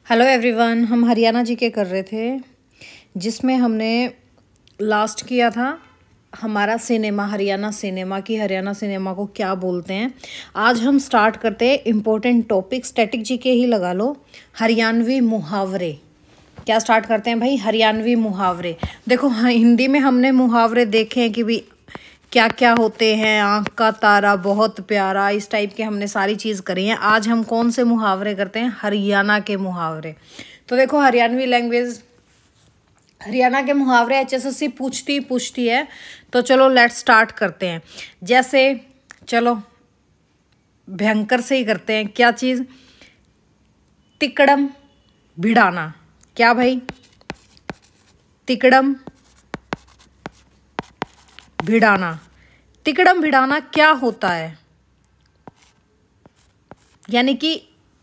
Hello everyone, हम हरियाणा जी के कर रहे थे जिसमें हमने लास्ट किया था हमारा सिनेमा, हरियाणा सिनेमा की हरियाणा सिनेमा को क्या बोलते हैं। आज हम स्टार्ट करते हैं इम्पोर्टेंट टॉपिक, स्टैटिक जी के ही लगा लो, हरियाणवी मुहावरे। क्या स्टार्ट करते हैं भाई? हरियाणवी मुहावरे। देखो हिंदी में हमने मुहावरे देखे हैं कि भाई क्या क्या होते हैं, आँख का तारा, बहुत प्यारा, इस टाइप के हमने सारी चीज़ करी हैं। आज हम कौन से मुहावरे करते हैं? हरियाणा के मुहावरे। तो देखो हरियाणवी लैंग्वेज, हरियाणा के मुहावरे HSSC पूछती है। तो चलो लेट्स स्टार्ट करते हैं। जैसे चलो भयंकर से ही करते हैं। क्या चीज़? तिकड़म भिड़ाना। क्या भाई? तिकड़म भिड़ाना। तिकड़म भिड़ाना क्या होता है? यानी कि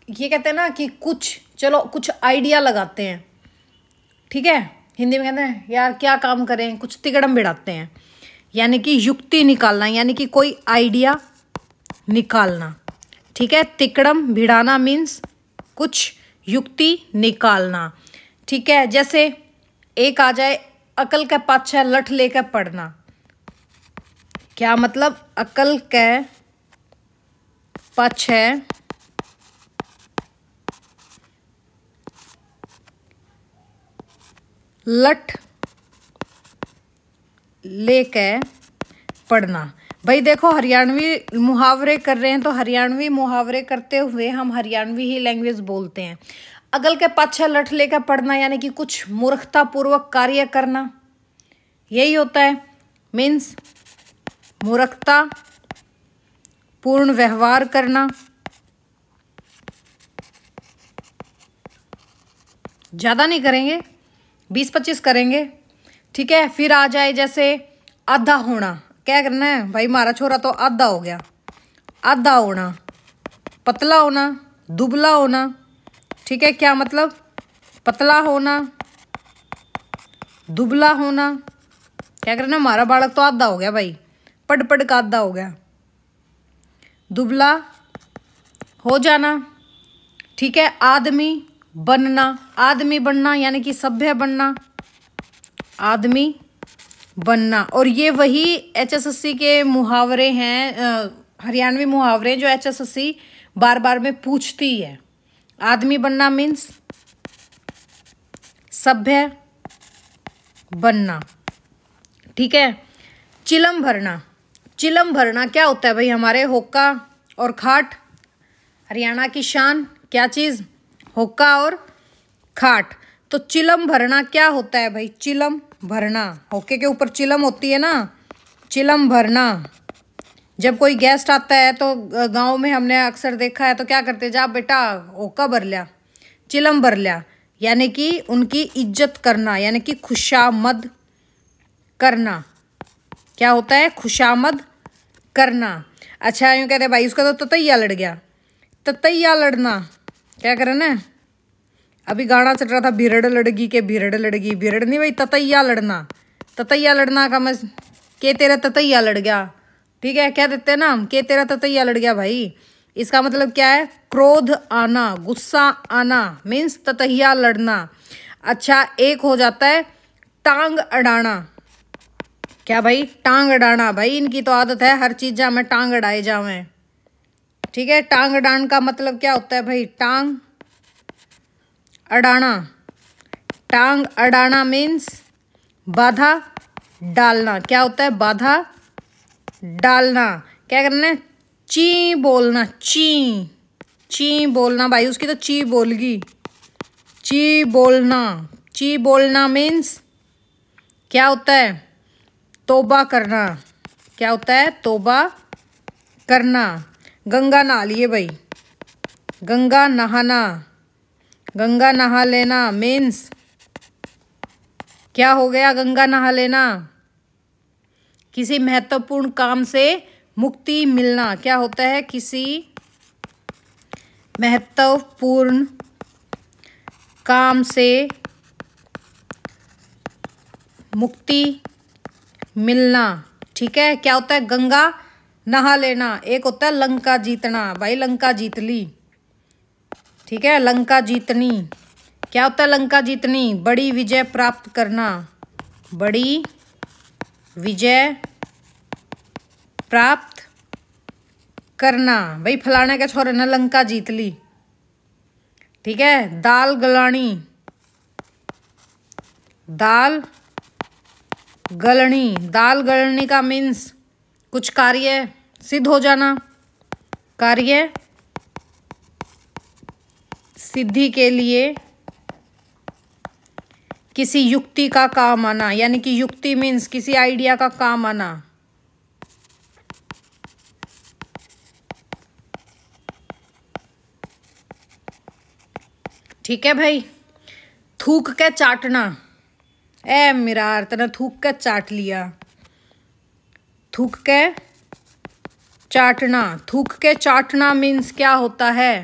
ये कहते हैं ना कि कुछ आइडिया लगाते हैं, ठीक है। हिंदी में कहते हैं यार क्या काम करें, कुछ तिकड़म भिड़ाते हैं, यानी कि युक्ति निकालना, यानी कि कोई आइडिया निकालना, ठीक है। तिकड़म भिड़ाना मीन्स कुछ युक्ति निकालना, ठीक है। जैसे एक आ जाए, अकल के पाछे लठ लेकर पढ़ना। क्या मतलब? अकल के पाछे लठ लेके पढ़ना। भाई देखो हरियाणवी मुहावरे कर रहे हैं तो हरियाणवी मुहावरे करते हुए हम हरियाणवी ही लैंग्वेज बोलते हैं। अकल के पाछे लठ लेकर पढ़ना यानी कि कुछ मूर्खतापूर्वक कार्य करना, यही होता है। मीन्स मूर्खता पूर्ण व्यवहार करना। ज़्यादा नहीं करेंगे, 20-25 करेंगे, ठीक है। फिर आ जाए जैसे आधा होना। क्या करना है भाई? हमारा छोरा तो आधा हो गया। आधा होना, पतला होना, दुबला होना, ठीक है। क्या मतलब? पतला होना, दुबला होना। क्या करना? हमारा बालक तो आधा हो गया भाई, पढ़ का आधा हो गया। दुबला हो जाना, ठीक है। आदमी बनना। आदमी बनना यानी कि सभ्य बनना, आदमी बनना। और ये वही HSSC के मुहावरे हैं, हरियाणवी मुहावरे जो HSSC बार बार में पूछती है। आदमी बनना मीन्स सभ्य बनना, ठीक है। चिलम भरना। चिलम भरना क्या होता है भाई? हमारे होक्का और खाट, हरियाणा की शान। क्या चीज़? होक्का और खाट। तो चिलम भरना क्या होता है भाई? चिलम भरना, होक्के के ऊपर चिलम होती है ना, चिलम भरना। जब कोई गेस्ट आता है तो गांव में हमने अक्सर देखा है, तो क्या करते? जा बेटा होक्का भर लिया, चिलम भर लिया, यानी कि उनकी इज्जत करना, यानी कि खुशामद करना। क्या होता है? खुशामद करना। अच्छा यूँ कहते हैं भाई उसका तो ततैया लड़ गया। ततैया लड़ना क्या करना है? अभी गाना चल रहा था, भिरड़ लड़गी के भिरड़ लड़गी। भिरड़ नहीं भाई, ततैया लड़ना। ततैया लड़ना का मत के तेरा ततैया लड़ गया, ठीक है। क्या देते हैं ना, के तेरा ततैया लड़ गया भाई। इसका मतलब क्या है? क्रोध आना, गुस्सा आना, मीन्स ततैया लड़ना। अच्छा एक हो जाता है टांग अड़ाना। क्या भाई? टांग अड़ाना। भाई इनकी तो आदत है हर चीज़ में टांग अड़ाए जावें, ठीक है। टांग अड़ान का मतलब क्या होता है भाई? टांग अड़ाना। टांग अड़ाना मीन्स बाधा डालना। क्या होता है? बाधा डालना। क्या करना है? ची बोलना, ची ची बोलना। भाई उसकी तो ची बोलगी, ची बोलना। ची बोलना मीन्स क्या होता है? तौबा करना। क्या होता है? तौबा करना। गंगा नहा लिए भाई, गंगा नहाना। गंगा नहा लेना मीन्स क्या हो गया? गंगा नहा लेना, किसी महत्वपूर्ण काम से मुक्ति मिलना। क्या होता है? किसी महत्वपूर्ण काम से मुक्ति मिलना, ठीक है। क्या होता है? गंगा नहा लेना। एक होता है लंका जीतना। भाई लंका जीत ली, ठीक है, लंका जीतनी। क्या होता है लंका जीतनी, बड़ी विजय प्राप्त करना, बड़ी विजय प्राप्त करना। भाई फलाने के छोरे ने लंका जीत ली। ठीक है। दाल गलानी, दाल गलनी, दाल गलनी का मीन्स कुछ कार्य सिद्ध हो जाना, कार्य सिद्धि के लिए किसी युक्ति का काम आना, यानी कि युक्ति मीन्स किसी आइडिया का काम आना। ठीक है भाई। थूक के चाटना, ए मिरार तने थूक के चाट लिया, थूक के चाटना। थूक के चाटना मीन्स क्या होता है,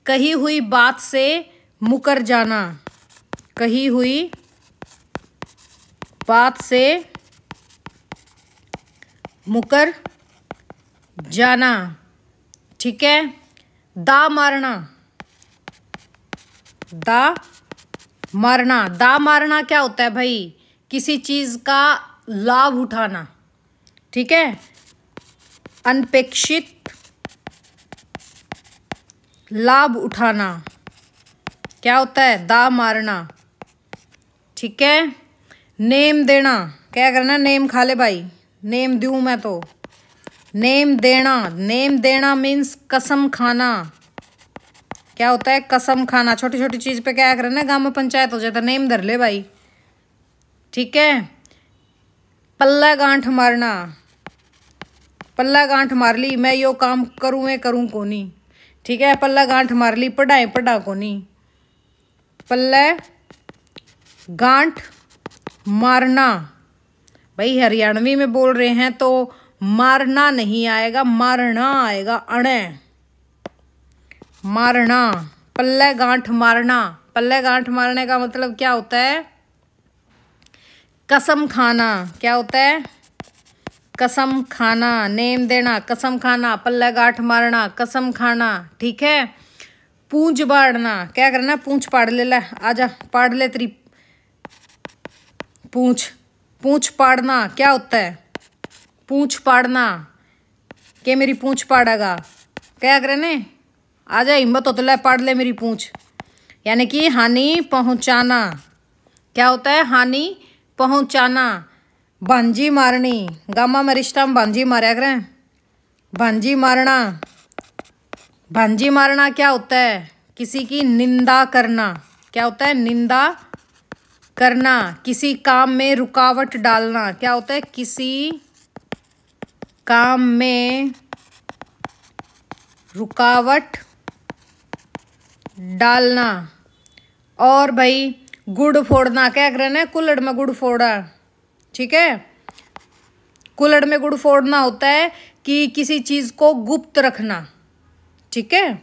कही हुई बात से मुकर जाना, कही हुई बात से मुकर जाना। ठीक है। दा मारना, दा मारना, दा मारना क्या होता है भाई, किसी चीज का लाभ उठाना। ठीक है। अनपेक्षित लाभ उठाना क्या होता है, दा मारना। ठीक है। नेम देना, क्या करना, नेम खा ले भाई, नेम दूं मैं तो, नेम देना। नेम देना मीन्स कसम खाना। क्या होता है, कसम खाना। छोटी छोटी चीज पे क्या करना, गांव में पंचायत हो जाता, नेम धर ले भाई। ठीक है। पल्ला गांठ मारना, पल्ला गांठ मार ली, मैं यो काम करूं मैं करूं कोनी। ठीक है। पल्ला गांठ मार ली, पढ़ाए पढ़ा कोनी, पल्ले गांठ मारना। भाई हरियाणवी में बोल रहे हैं तो मारना नहीं आएगा, मारना आएगा, अणे मारना। पल्ले गांठ मारना, पल्ले गांठ मारने का मतलब क्या होता है, कसम खाना। क्या होता है, कसम खाना। नेम देना, कसम खाना, पल्ले गांठ मारना, कसम खाना। ठीक है। पूंछ पाड़ना, क्या करना, पूंछ पाड़ ले, ला आजा पाड़ ले तेरी पूंछ। पूंछ पाड़ना क्या होता है, पूंछ पाड़ना, के मेरी पूंछ पाड़ेगा, क्या करे ने, आजा हिम्मत हो तो ले पाड़ ले मेरी पूंछ। यानी कि हानि पहुंचाना। क्या होता है, हानि पहुंचाना। भांजी मारनी, गामा में रिश्ता में भांजी मारा करें, भांजी मारना। भांजी मारना क्या होता है, किसी की निंदा करना। क्या होता है, निंदा करना। किसी काम में रुकावट डालना। क्या होता है, किसी काम में रुकावट डालना। और भाई गुड़ फोड़ना, क्या करना है, कुल्हड़ में गुड़ फोड़ा। ठीक है। कुल्हड़ में गुड़ फोड़ना होता है कि किसी चीज को गुप्त रखना। ठीक है।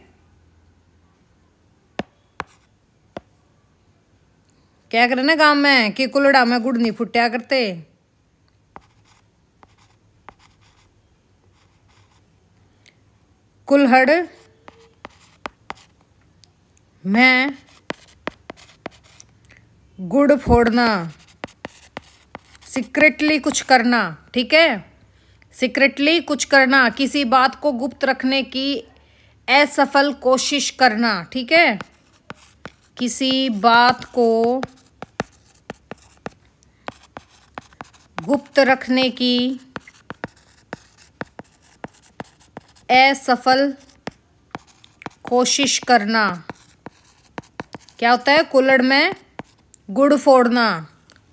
क्या करे ना गांव में कि कुल्हड़ा में गुड़ नहीं फुटिया करते। कुल्हड़ में गुड़ फोड़ना, सीक्रेटली कुछ करना। ठीक है। सीक्रेटली कुछ करना, किसी बात को गुप्त रखने की असफल कोशिश करना। ठीक है। किसी बात को गुप्त रखने की असफल कोशिश करना। क्या होता है, कुल्हड़ में गुड़ फोड़ना।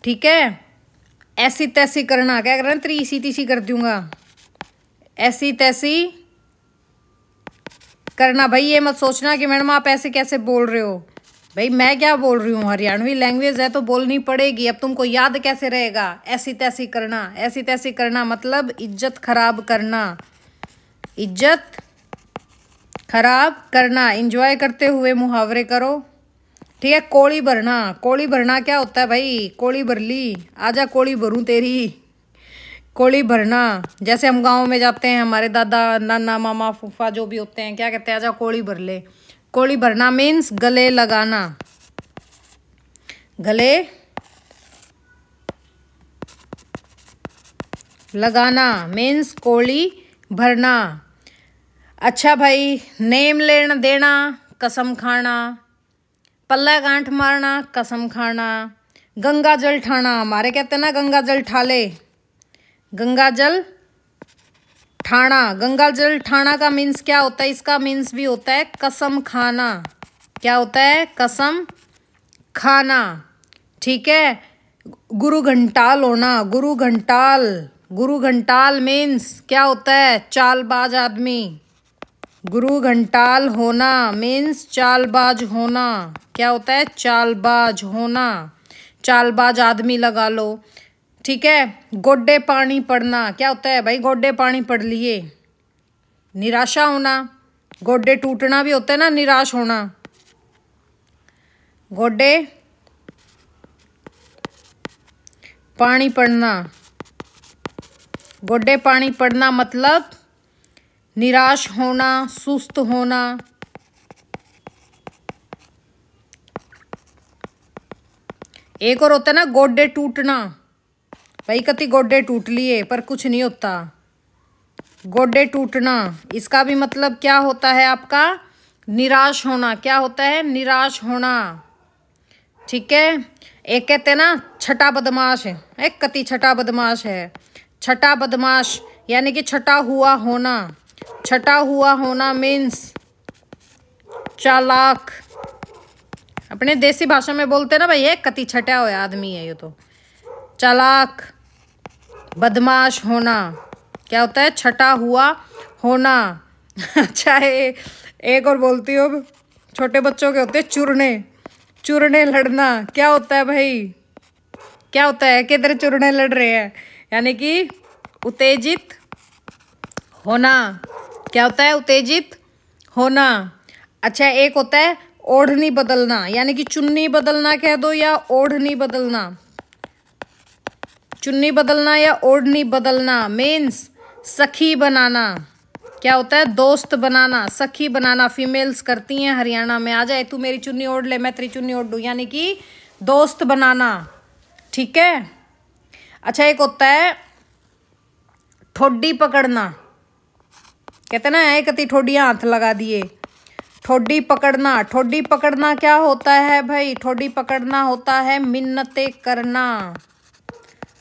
ठीक है। ऐसी तैसी करना, क्या करना, तेरी इसी तीसी कर दूंगा, ऐसी तैसी करना। भाई ये मत सोचना कि मैडम आप ऐसे कैसे बोल रहे हो, भाई मैं क्या बोल रही हूँ, हरियाणवी लैंग्वेज है तो बोलनी पड़ेगी। अब तुमको याद कैसे रहेगा, ऐसी तैसी करना। ऐसी तैसी करना मतलब इज्जत खराब करना, इज्जत खराब करना। एंजॉय करते हुए मुहावरे करो। ठीक है। कोड़ी भरना, कोड़ी भरना क्या होता है भाई, कोड़ी भर ली, आजा कोड़ी भरूं तेरी। कोड़ी भरना, जैसे हम गांव में जाते हैं, हमारे दादा नाना मामा फूफा जो भी होते हैं, क्या कहते हैं, आजा कोड़ी भर ले। कोड़ी भरना मीन्स गले लगाना। गले लगाना मीन्स कोड़ी भरना। अच्छा भाई, नेम लेना देना, कसम खाना। पल्ला गांठ मारना, कसम खाना। गंगा जल ठाना, हमारे कहते हैं ना गंगा जल ठाले, गंगा जल ठाना। गंगा जल ठाना का मीन्स क्या होता है? इसका मीन्स भी होता है कसम खाना। क्या होता है? कसम खाना। ठीक है। गुरु घंटाल होना, गुरु घंटाल। गुरु घंटाल मीन्स क्या होता है? चालबाज आदमी। गुरु घंटाल होना मीन्स चालबाज होना। क्या होता है? चालबाज होना, चालबाज आदमी लगा लो। ठीक है। गोड्डे पानी पड़ना, क्या होता है भाई? गोड्डे पानी पड़ लिए, निराशा होना। गोड्डे टूटना भी होता है ना, निराश होना। गोड्डे पानी पड़ना, गोड्डे पानी पड़ना मतलब निराश होना, सुस्त होना। एक और होता है ना गोड्डे टूटना। भाई कति गोड्डे टूट लिए पर कुछ नहीं होता। गोड्डे टूटना, इसका भी मतलब क्या होता है आपका? निराश होना। क्या होता है? निराश होना। ठीक है। एक कहते हैं ना छठा बदमाश है, एक कति छठा बदमाश है। छठा बदमाश यानी कि छठा हुआ होना। छठा हुआ होना मीन्स चालाक। अपने देसी भाषा में बोलते ना भाई, एक कति छठा हुआ आदमी है ये तो। चालाक, बदमाश होना क्या होता है? छठा हुआ होना। अच्छा है, एक और बोलती हूँ, छोटे बच्चों के होते हैं चूरने। चूरने लड़ना क्या होता है भाई? क्या होता है? किधर चूरने लड़ रहे हैं, यानी कि उत्तेजित होना। क्या होता है? उत्तेजित होना। अच्छा, एक होता है ओढ़नी बदलना, यानी कि चुन्नी बदलना कह दो या ओढ़नी बदलना। चुन्नी बदलना या ओढ़नी बदलना मीन्स सखी बनाना। क्या होता है? दोस्त बनाना, सखी बनाना। फीमेल्स करती हैं हरियाणा में। आ जाए, तू मेरी चुन्नी ओढ़ ले, मैं तेरी चुन्नी ओढ़ दूँ, यानी कि दोस्त बनाना। ठीक है। अच्छा, एक होता है ठोडी पकड़ना। कहते ना एक कति ठोडियाँ हाथ लगा दिए। ठोडी पकड़ना, ठोडी पकड़ना क्या होता है भाई? ठोडी पकड़ना होता है मिन्नतें करना,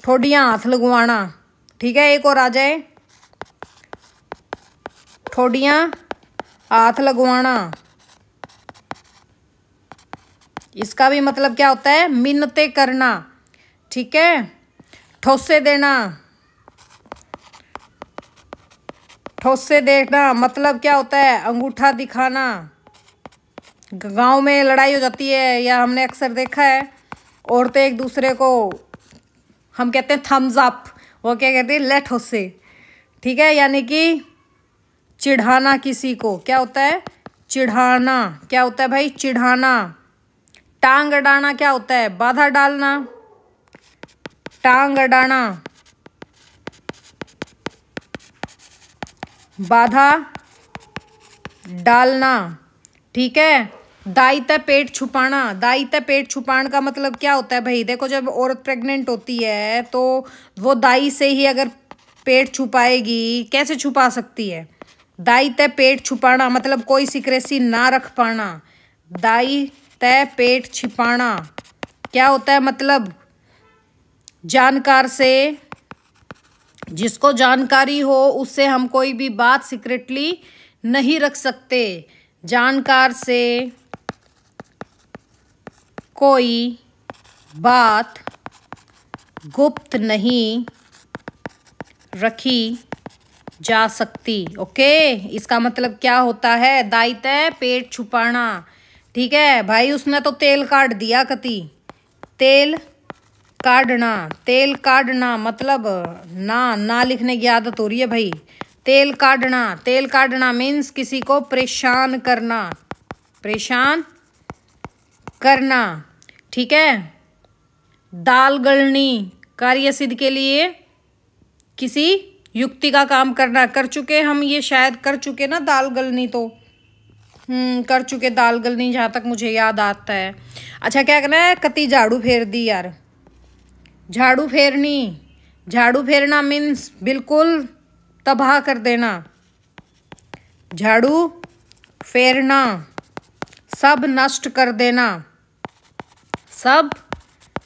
ठोडियाँ हाथ लगवाना। ठीक है। एक और आ जाए, ठोडियाँ हाथ लगवाना। इसका भी मतलब क्या होता है? मिन्नतें करना। ठीक है। ठोसे देना, ठोसे देना मतलब क्या होता है? अंगूठा दिखाना। गांव में लड़ाई हो जाती है या हमने अक्सर देखा है, औरतें एक दूसरे को हम कहते हैं थम्स अप, वो क्या कहते हैं? ले ठोसे। ठीक है। यानी कि चिढ़ाना किसी को। क्या होता है? चिढ़ाना। क्या होता है भाई? चिढ़ाना। टांग अड़ाना क्या होता है? बाधा डालना। टांग अड़ाना, बाधा डालना। ठीक है। दाई ते पेट छुपाना। दाई ते पेट छुपाने का मतलब क्या होता है भाई? देखो, जब औरत प्रेग्नेंट होती है तो वो दाई से ही अगर पेट छुपाएगी, कैसे छुपा सकती है? दाई ते पेट छुपाना मतलब कोई सीक्रेसी ना रख पाना। दाई ते पेट छिपाना क्या होता है? मतलब जानकार से, जिसको जानकारी हो उससे हम कोई भी बात सीक्रेटली नहीं रख सकते। जानकार से कोई बात गुप्त नहीं रखी जा सकती। ओके। इसका मतलब क्या होता है? दायित्व पेट छुपाना। ठीक है भाई। उसने तो तेल काट दिया कति। तेल काटना, तेल काटना मतलब ना लिखने की आदत हो रही है भाई। तेल काटना, तेल काटना मीन्स किसी को परेशान करना, परेशान करना। ठीक है। दाल गलनी, कार्य सिद्ध के लिए किसी युक्ति का काम करना। कर चुके हम ये, शायद कर चुके ना दाल गलनी तो। कर चुके दाल गलनी, जहाँ तक मुझे याद आता है। अच्छा क्या करना है, कति झाड़ू फेर दी यार। झाड़ू फेरनी, झाड़ू फेरना मीन्स बिल्कुल तबाह कर देना। झाड़ू फेरना, सब नष्ट कर देना, सब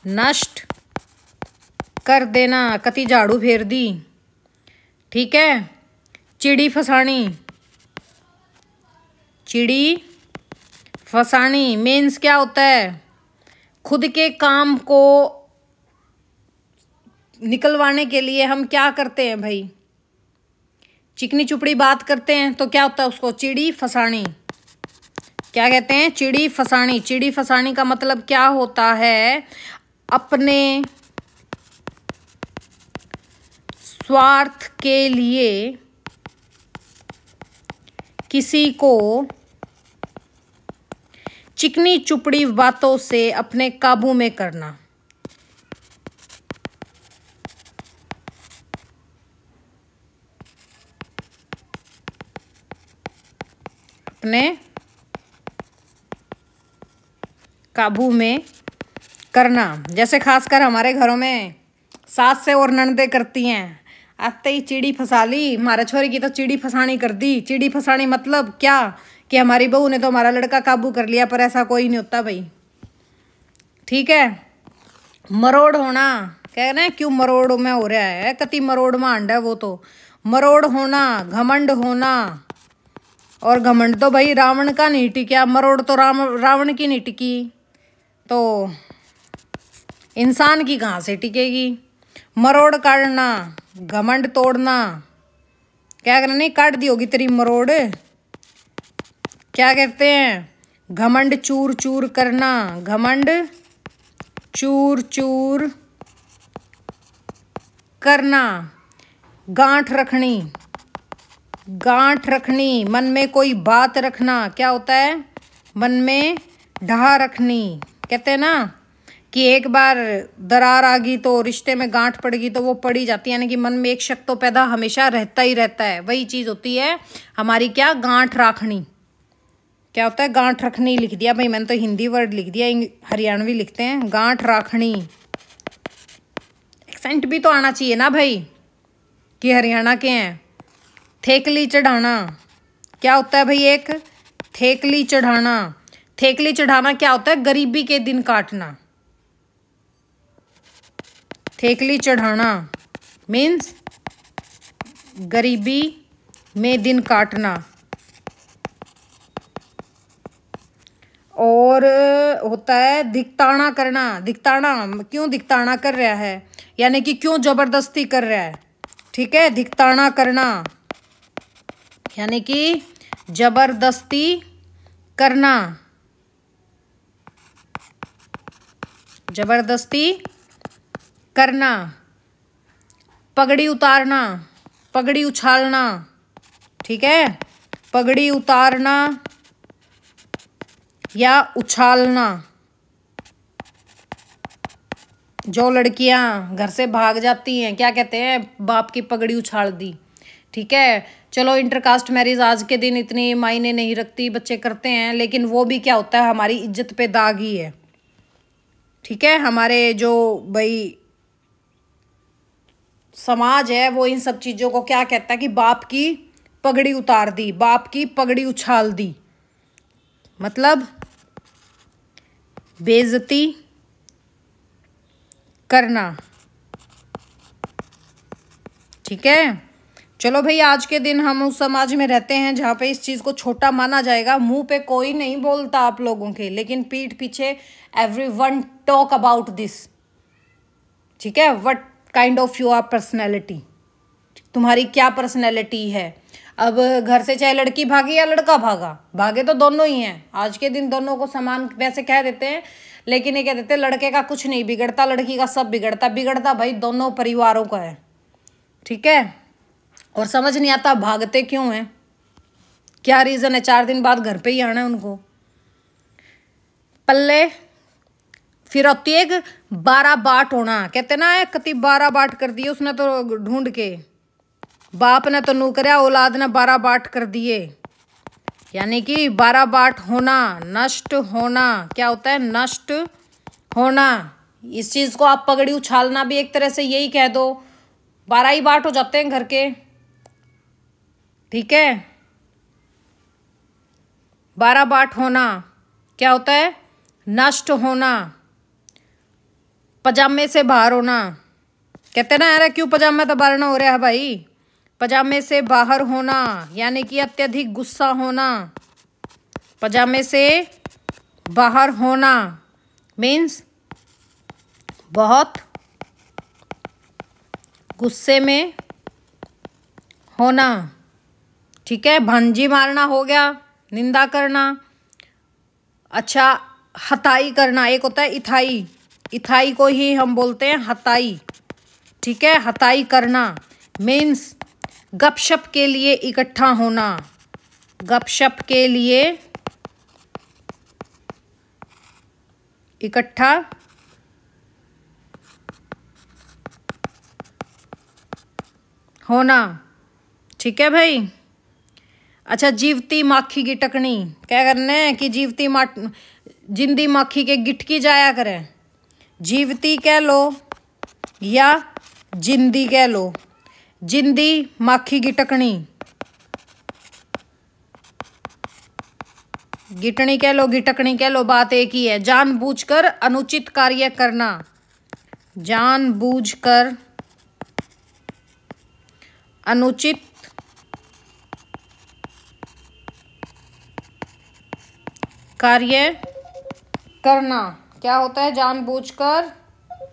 नष्ट कर देना। कति झाड़ू फेर दी। ठीक है। चिड़ी फसानी, चिड़ी फसानी मीन्स क्या होता है, खुद के काम को निकलवाने के लिए हम क्या करते हैं भाई, चिकनी चुपड़ी बात करते हैं तो क्या होता है उसको चिड़ी फसानी। क्या कहते हैं, चिड़ी फसानी। चिड़ी फसानी का मतलब क्या होता है, अपने स्वार्थ के लिए किसी को चिकनी चुपड़ी बातों से अपने काबू में करना। अपने काबू में करना। जैसे खासकर हमारे घरों में सास से और ननदें करती हैं, आते ही चिड़ी फसा ली, हमारे छोरी की तो चिड़ी फसानी कर दी। चिड़ी फसानी मतलब क्या, कि हमारी बहू ने तो हमारा लड़का काबू कर लिया, पर ऐसा कोई नहीं होता भाई। ठीक है। मरोड़ होना, कह रहे हैं क्यों मरोड़ में हो रहा है, कति मरोड़ में अंडा है वो तो। मरोड़ होना, घमंड होना, और घमंड तो भाई रावण का नहीं टिका, मरोड़ तो रावण की नहीं टिकी, तो इंसान की कहाँ से टिकेगी। मरोड़ काटना, घमंड तोड़ना, क्या करना, नहीं काट दी होगी तेरी मरोड़। क्या कहते हैं, घमंड चूर चूर करना, घमंड चूर चूर करना। गांठ रखनी, गांठ रखनी मन में कोई बात रखना, क्या होता है, मन में ढहा रखनी। कहते हैं ना कि एक बार दरार आ गई तो रिश्ते में गांठ पड़ गई तो वो पड़ी जाती है, यानी कि मन में एक शक तो पैदा हमेशा रहता ही रहता है। वही चीज होती है हमारी क्या, गांठ राखनी। क्या होता है, गांठ रखनी लिख दिया भाई मैंने तो, हिंदी वर्ड लिख दिया, हरियाणवी लिखते हैं गांठ राखनी। एक्सेंट भी तो आना चाहिए ना भाई कि हरियाणा के हैं। थेकली चढ़ाना, क्या होता है भाई, एक थेकली चढ़ाना। थेकली चढ़ाना क्या होता है, गरीबी के दिन काटना। थेकली चढ़ाना मीन्स गरीबी में दिन काटना। और होता है धिकताड़ा करना। धिकताड़ा, क्यों धिकताड़ा कर रहा है, यानी कि क्यों जबरदस्ती कर रहा है। ठीक है। धिकताड़ा करना यानी कि जबरदस्ती करना, जबरदस्ती करना। पगड़ी उतारना, पगड़ी उछालना। ठीक है। पगड़ी उतारना या उछालना। जो लड़कियां घर से भाग जाती हैं, क्या कहते हैं, बाप की पगड़ी उछाल दी। ठीक है। चलो इंटरकास्ट मैरिज आज के दिन इतनी मायने नहीं रखती, बच्चे करते हैं, लेकिन वो भी क्या होता है, हमारी इज्जत पे दाग ही है। ठीक है। हमारे जो भाई समाज है वो इन सब चीजों को क्या कहता है कि बाप की पगड़ी उतार दी, बाप की पगड़ी उछाल दी, मतलब बेइज्जती करना। ठीक है। चलो भाई आज के दिन हम उस समाज में रहते हैं जहाँ पे इस चीज को छोटा माना जाएगा। मुंह पे कोई नहीं बोलता आप लोगों के, लेकिन पीठ पीछे एवरीवन टॉक अबाउट दिस। ठीक है। What kind of your personality, तुम्हारी क्या पर्सनैलिटी है। अब घर से चाहे लड़की भागी या लड़का भागा, भागे तो दोनों ही हैं। आज के दिन दोनों को समान वैसे कह देते हैं, लेकिन ये कह देते हैं लड़के का कुछ नहीं बिगड़ता, लड़की का सब बिगड़ता। बिगड़ता भाई दोनों परिवारों का है। ठीक है। और समझ नहीं आता भागते क्यों हैं, क्या रीजन है। 4 दिन बाद घर पे ही आना है उनको। पल्ले फिर होती है एक 12 बाट होना। कहते ना है कति 12 बाट कर दिए उसने तो ढूंढ के, बाप ने तो नू करया, औलाद ने 12 बाट कर दिए। यानी कि 12 बाट होना, नष्ट होना। क्या होता है? नष्ट होना। इस चीज को आप पगड़ी उछालना भी एक तरह से यही कह दो। 12 ही बाट हो जाते हैं घर के, ठीक है। 12 बाट होना क्या होता है? नष्ट होना। पजामे से बाहर होना, कहते ना यार क्यों पजामे तो बाहर ना हो रहा है भाई। पजामे से बाहर होना यानी कि अत्यधिक गुस्सा होना। पजामे से बाहर होना मीन्स बहुत गुस्से में होना, ठीक है। भंजी मारना हो गया, निंदा करना। अच्छा, हताई करना, एक होता है इथाई, इथाई को ही हम बोलते हैं हताई, ठीक है। हताई करना मीन्स गपशप के लिए इकट्ठा होना, गपशप के लिए इकट्ठा होना, ठीक है भाई। अच्छा, जीवती माखी की टकनी, क्या करना है कि जिंदी माखी के गिटकी जाया करें। जीवती कह लो या जिंदी कह लो, जिंदी माखी की टकनी, गिटनी कह लो गिटकनी कह लो, बात एक ही है। जानबूझकर अनुचित कार्य करना, जानबूझकर अनुचित कार्य करना। क्या होता है? जानबूझकर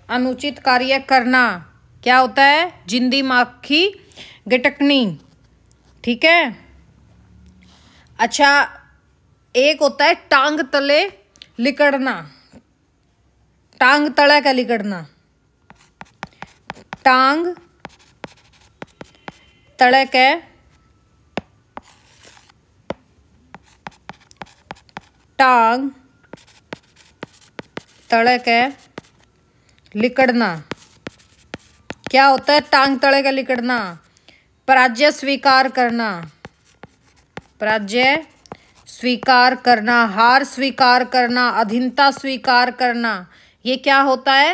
अनुचित कार्य करना क्या होता है? जिंदी माखी गिटकनी, ठीक है। अच्छा, एक होता है टांग तले लिकड़ना, टांग तले का लिकड़ना, टांग तले के टांग तले के लिकड़ना। क्या होता है टांग तले का लिकड़ना? पराजय स्वीकार करना, पराजय स्वीकार करना, हार स्वीकार करना, अधीनता स्वीकार करना। ये क्या होता है?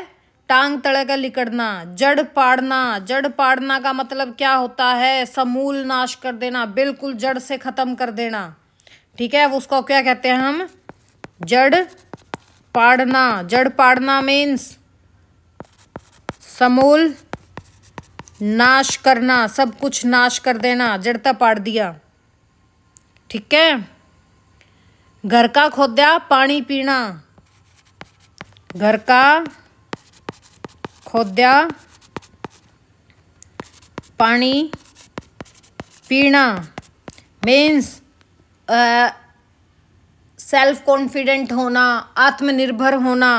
टांग तले का लिकड़ना। जड़ पाड़ना, जड़ पाड़ना का मतलब क्या होता है? समूल नाश कर देना, बिल्कुल जड़ से खत्म कर देना, ठीक है। उसको क्या कहते हैं हम? जड़ पाड़ना। जड़ पाड़ना मीन्स समूल नाश करना, सब कुछ नाश कर देना, जड़ता पाड़ दिया, ठीक है। घर का खोद्या पानी पीना, घर का खोद्या पानी पीना मीन्स सेल्फ कॉन्फिडेंट होना, आत्मनिर्भर होना,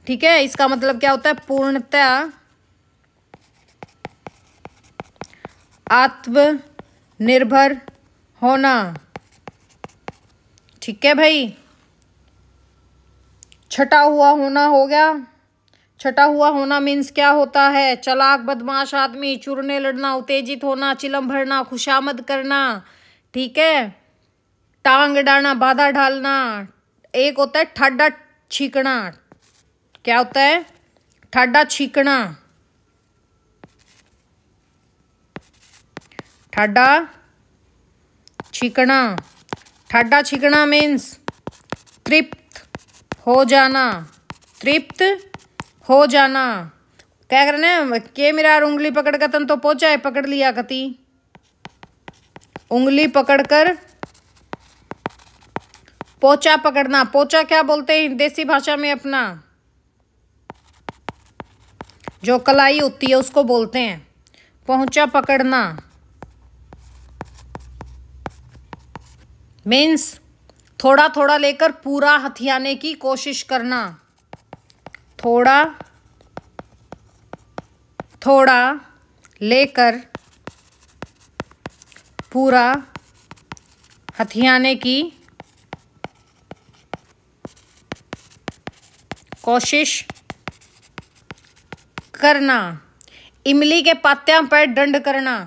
ठीक है। इसका मतलब क्या होता है? पूर्णतः आत्मनिर्भर होना, ठीक है भाई। छटा हुआ होना हो गया। छटा हुआ होना मीन्स क्या होता है? चालाक बदमाश आदमी, चुरने लड़ना, उत्तेजित होना, चिलम भरना, खुशामद करना, ठीक है। टांग अड़ाना, बाधा डालना। एक होता है ठाडा छीकना, क्या होता है? ठाडा छीकना, ठाडा छीकना। ठाडा छीकना मीन्स तृप्त हो जाना, तृप्त हो जाना। क्या करना है? के मेरा उंगली पकड़ कर तन तो पहुंचा है, पकड़ लिया कती, उंगली पकड़कर पोचा पकड़ना। पोचा क्या बोलते हैं देसी भाषा में? अपना जो कलाई होती है उसको बोलते हैं पहुंचा पकड़ना। मीन्स थोड़ा थोड़ा लेकर पूरा हथियाने की कोशिश करना, थोड़ा थोड़ा लेकर पूरा हथियाने की कोशिश करना। इमली के पत्तियां पर दंड करना,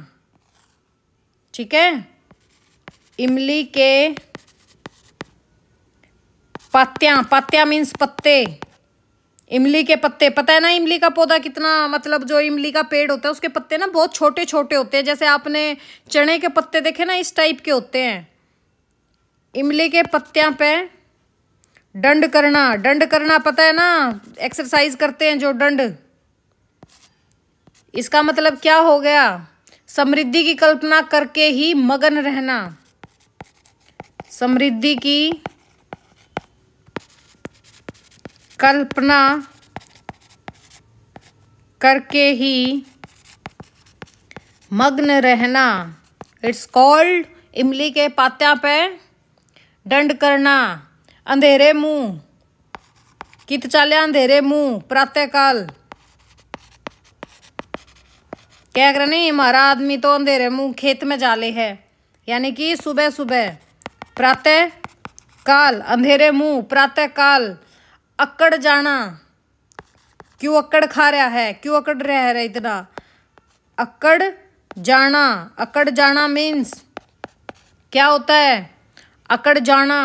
ठीक है। इमली के पात्या, पात्या मीन्स पत्ते, इमली के पत्ते। पता है ना इमली का पौधा कितना, मतलब जो इमली का पेड़ होता है उसके पत्ते ना बहुत छोटे छोटे होते हैं, जैसे आपने चने के पत्ते देखे ना, इस टाइप के होते हैं। इमली के पत्तियां पे दंड करना, दंड करना पता है ना, एक्सरसाइज करते हैं जो दंड, इसका मतलब क्या हो गया, समृद्धि की कल्पना करके ही मगन रहना, समृद्धि की कल्पना करके ही मग्न रहना। इट्स कॉल्ड इमली के पात्या पे दंड करना। अंधेरे मुंह, कित चाले अंधेरे मुंह प्रातःकाल, क्या कर नहीं, हमारा आदमी तो अंधेरे मुंह खेत में जाले है, यानी कि सुबह सुबह, प्रातः काल, अंधेरे मुंह प्रातः काल। अक्कड़ जाना, क्यों अक्कड़ खा रहा है, क्यों अक्कड़ रह रहा इतना, अक्कड़ जाना। अक्कड़ जाना मीन्स क्या होता है, अकड़ जाना,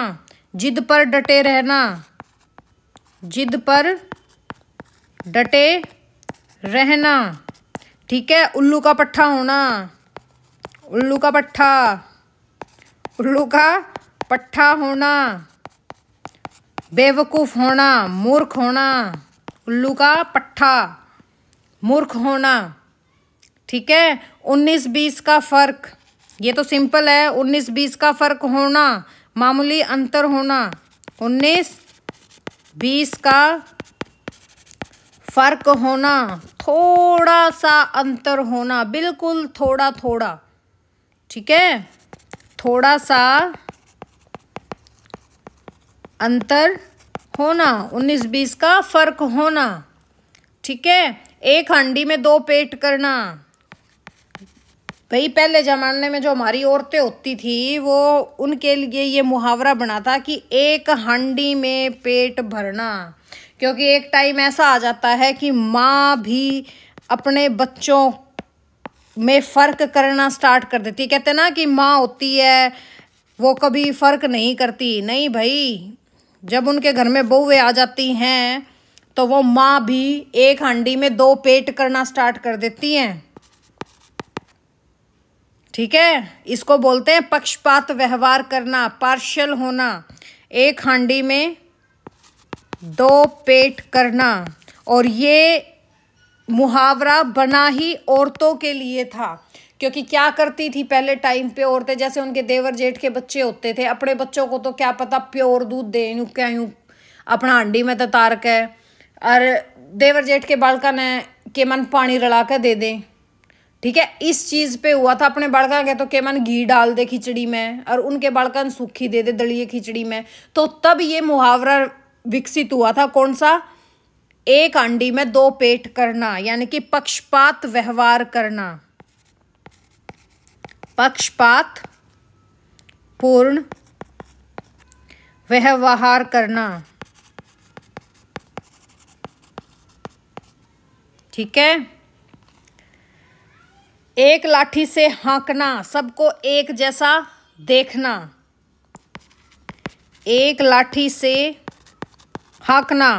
जिद पर डटे रहना, जिद पर डटे रहना। ठीक है, उल्लू का पट्ठा होना, उल्लू का पट्ठा, उल्लू का पट्ठा होना, बेवकूफ होना, मूर्ख होना, उल्लू का पट्ठा, मूर्ख होना। ठीक है, 19-20 का फर्क, ये तो सिंपल है, 19-20 का फर्क होना, मामूली अंतर होना, 19-20 का फर्क होना, थोड़ा सा अंतर होना, बिल्कुल थोड़ा थोड़ा। ठीक है, थोड़ा सा अंतर होना, 19-20 का फर्क होना। ठीक है, एक हांडी में 2 पेट करना। भाई पहले जमाने में जो हमारी औरतें होती थी वो, उनके लिए ये मुहावरा बना था कि एक हांडी में पेट भरना, क्योंकि एक टाइम ऐसा आ जाता है कि माँ भी अपने बच्चों में फ़र्क करना स्टार्ट कर देती। कहते ना कि माँ होती है वो कभी फ़र्क नहीं करती, नहीं भाई, जब उनके घर में बहुएं आ जाती हैं तो वो माँ भी एक हांडी में 2 पेट करना स्टार्ट कर देती हैं। ठीक है, इसको बोलते हैं पक्षपात व्यवहार करना, पार्शियल होना, एक हांडी में 2 पेट करना। और ये मुहावरा बना ही औरतों के लिए था, क्योंकि क्या करती थी पहले टाइम पे औरतें, जैसे उनके देवर जेठ के बच्चे होते थे, अपने बच्चों को तो क्या पता प्योर दूध दे, यूँ क्या यूँ अपना हांडी में ततार के, और देवर जेठ के बालका ने के मन पानी रला के दे दें। ठीक है, इस चीज़ पे हुआ था, अपने बालका के तो के मन घी डाल दे खिचड़ी में, और उनके बालका सूखी दे दे दलिए खिचड़ी में। तो तब ये मुहावरा विकसित हुआ था, कौन सा, एक हांडी में 2 पेट करना, यानी कि पक्षपात व्यवहार करना, पक्षपात पूर्ण व्यवहार करना। ठीक है, एक लाठी से हाँकना, सबको एक जैसा देखना, एक लाठी से हाँकना।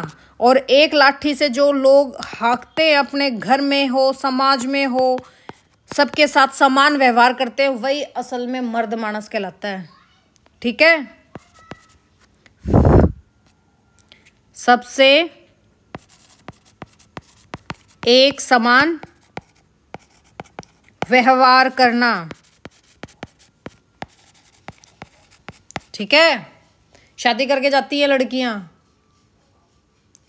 और एक लाठी से जो लोग हाँकते हैं अपने घर में हो, समाज में हो, सबके साथ समान व्यवहार करते हैं, वही असल में मर्द मानस कहलाता है। ठीक है, सबसे एक समान व्यवहार करना। ठीक है, शादी करके जाती है लड़कियां,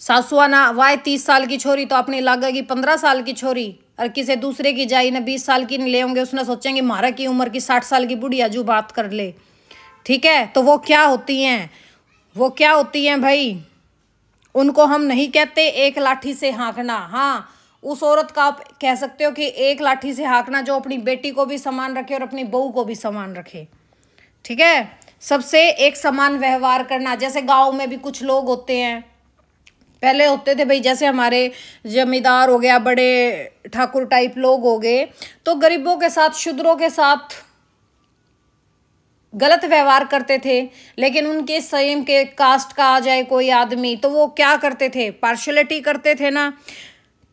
सासुआ ना वाय 30 साल की छोरी तो अपनी लागेगी 15 साल की छोरी, और किसी दूसरे की जाई ना 20 साल की नहीं ले होंगे, उसने सोचेंगे मारा की उम्र की 60 साल की बुढ़िया जो बात कर ले। ठीक है, तो वो क्या होती हैं, वो क्या होती हैं भाई, उनको हम नहीं कहते एक लाठी से हाँकना। हाँ, उस औरत का आप कह सकते हो कि एक लाठी से हाँकना जो अपनी बेटी को भी समान रखे और अपनी बहू को भी समान रखे। ठीक है, सबसे एक समान व्यवहार करना। जैसे गांव में भी कुछ लोग होते हैं, पहले होते थे भाई, जैसे हमारे जमींदार हो गया, बड़े ठाकुर टाइप लोग हो गए, तो गरीबों के साथ, शूद्रों के साथ गलत व्यवहार करते थे, लेकिन उनके सेम के कास्ट का आ जाए कोई आदमी तो वो क्या करते थे, पार्शियलिटी करते थे ना।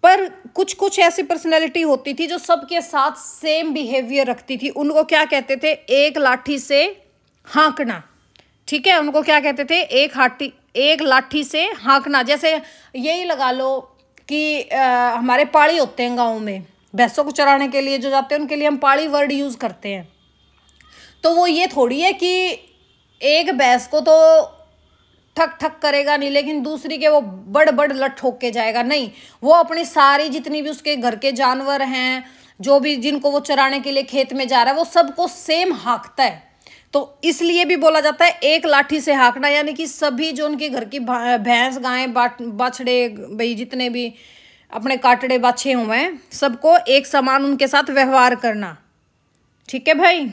पर कुछ कुछ ऐसी पर्सनैलिटी होती थी जो सबके साथ सेम बिहेवियर रखती थी, उनको क्या कहते थे, एक लाठी से हाँकना। ठीक है, उनको क्या कहते थे, एक लाठी से हाँकना। जैसे यही लगा लो कि हमारे पाड़ी होते हैं गाँव में, भैंसों को चराने के लिए जो जाते हैं उनके लिए हम पाड़ी वर्ड यूज़ करते हैं। तो वो ये थोड़ी है कि एक भैंस को तो ठक ठक करेगा नहीं, लेकिन दूसरी के वो बड़ बड़ लट ठोक के जाएगा, नहीं। वो अपनी सारी जितनी भी उसके घर के जानवर हैं, जो भी जिनको वो चराने के लिए खेत में जा रहा है, वो सबको सेम हाँकता है। तो इसलिए भी बोला जाता है एक लाठी से हाँकना, यानी कि सभी जो उनके घर की भैंस गाय बाछड़े भाई जितने भी अपने काटड़े बाछे हुए हैं, सबको एक समान उनके साथ व्यवहार करना। ठीक है भाई।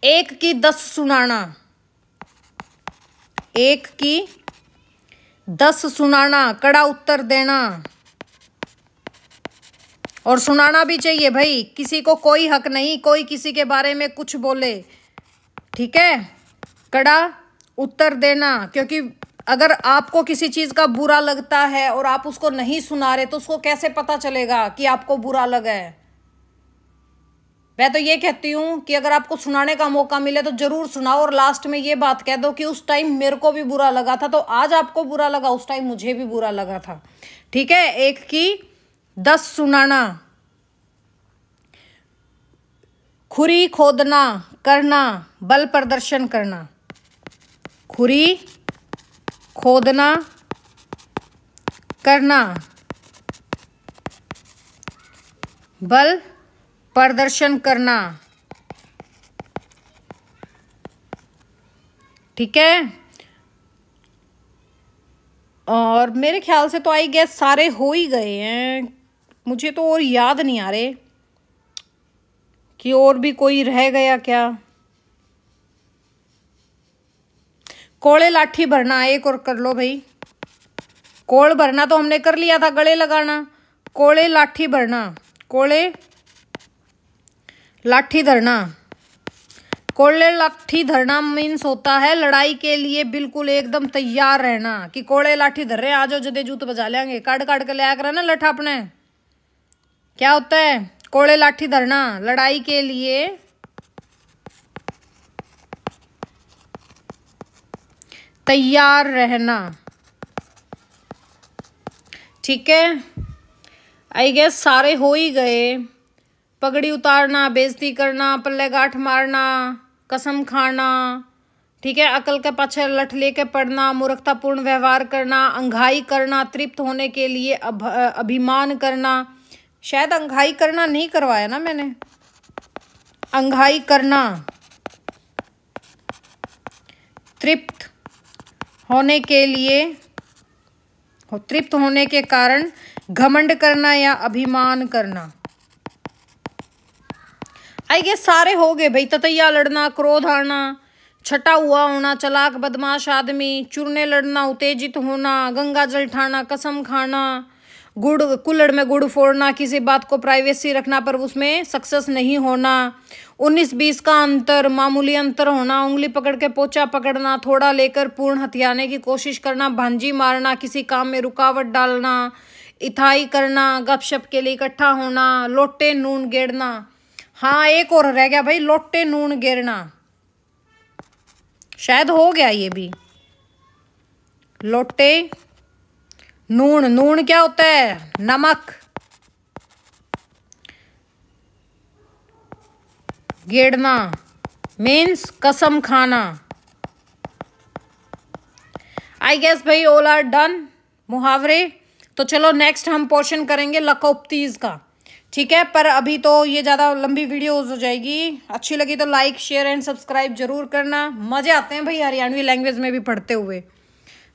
एक की 10 सुनाना, एक की 10 सुनाना, कड़ा उत्तर देना, और सुनाना भी चाहिए भाई, किसी को कोई हक नहीं कोई किसी के बारे में कुछ बोले। ठीक है, कड़ा उत्तर देना, क्योंकि अगर आपको किसी चीज का बुरा लगता है और आप उसको नहीं सुना रहे तो उसको कैसे पता चलेगा कि आपको बुरा लगा है। मैं तो ये कहती हूँ कि अगर आपको सुनाने का मौका मिले तो जरूर सुनाओ, और लास्ट में ये बात कह दो कि उस टाइम मेरे को भी बुरा लगा था, तो आज आपको बुरा लगा, उस टाइम मुझे भी बुरा लगा था। ठीक है, एक की 10 सुनाना। खुरी खोदना करना, बल प्रदर्शन करना, खुरी खोदना करना, बल प्रदर्शन करना। ठीक है, और मेरे ख्याल से तो आई गेस सारे हो ही गए हैं, मुझे तो और याद नहीं आ रहे कि और भी कोई रह गया क्या। कोड़े लाठी भरना, एक और कर लो भाई। कोड़ भरना तो हमने कर लिया था, गले लगाना। कोड़े लाठी भरना, कोड़े लाठी धरना। कोड़े लाठी धरना मीन्स होता है लड़ाई के लिए बिल्कुल एकदम तैयार रहना, कि कोड़े लाठी धर रहे हैं, आज जदे जूत बजा लेंगे, काट काट के लिया करा ना लठा अपने। क्या होता है, कोड़े लाठी धरना, लड़ाई के लिए तैयार रहना। ठीक है, आई गेस सारे हो ही गए। पगड़ी उतारना, बेइज्जती करना, पल्ले गांठ मारना, कसम खाना। ठीक है, अकल के पाछे लठ लेके पड़ना, मूर्खतापूर्ण व्यवहार करना, अंघाई करना, तृप्त होने के लिए अभिमान करना। शायद अंघाई करना नहीं करवाया ना मैंने, अंघाई करना, तृप्त होने के लिए, तृप्त होने के कारण घमंड करना या अभिमान करना। आई गेस सारे हो गए भाई। ततैया लड़ना, क्रोध आना, छटा हुआ होना, चालाक बदमाश आदमी, चुरने लड़ना, उत्तेजित होना, गंगा जल ठाना, कसम खाना, गुड़ कुल्हड़ में गुड़ फोड़ना, किसी बात को प्राइवेसी रखना पर उसमें सक्सेस नहीं होना, 19-20 का अंतर, मामूली अंतर होना, उंगली पकड़ के पोचा पकड़ना, थोड़ा लेकर पूर्ण हथियाने की कोशिश करना, भांजी मारना, किसी काम में रुकावट डालना, इथाई करना, गपशप के लिए इकट्ठा होना, लोटे नून गेड़ना। हाँ, एक और रह गया भाई, लोटे नून गेरना, शायद हो गया ये भी। लोटे नून, नून क्या होता है, नमक। गेड़ना मीन्स कसम खाना। आई गेस भाई ऑल आर डन मुहावरे। तो चलो नेक्स्ट हम पोर्शन करेंगे लकोपतीज का। ठीक है, पर अभी तो ये ज़्यादा लंबी वीडियोस हो जाएगी। अच्छी लगी तो लाइक शेयर एंड सब्सक्राइब जरूर करना। मज़े आते हैं भाई हरियाणवी लैंग्वेज में भी पढ़ते हुए।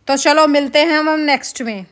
तो चलो मिलते हैं हम नेक्स्ट में।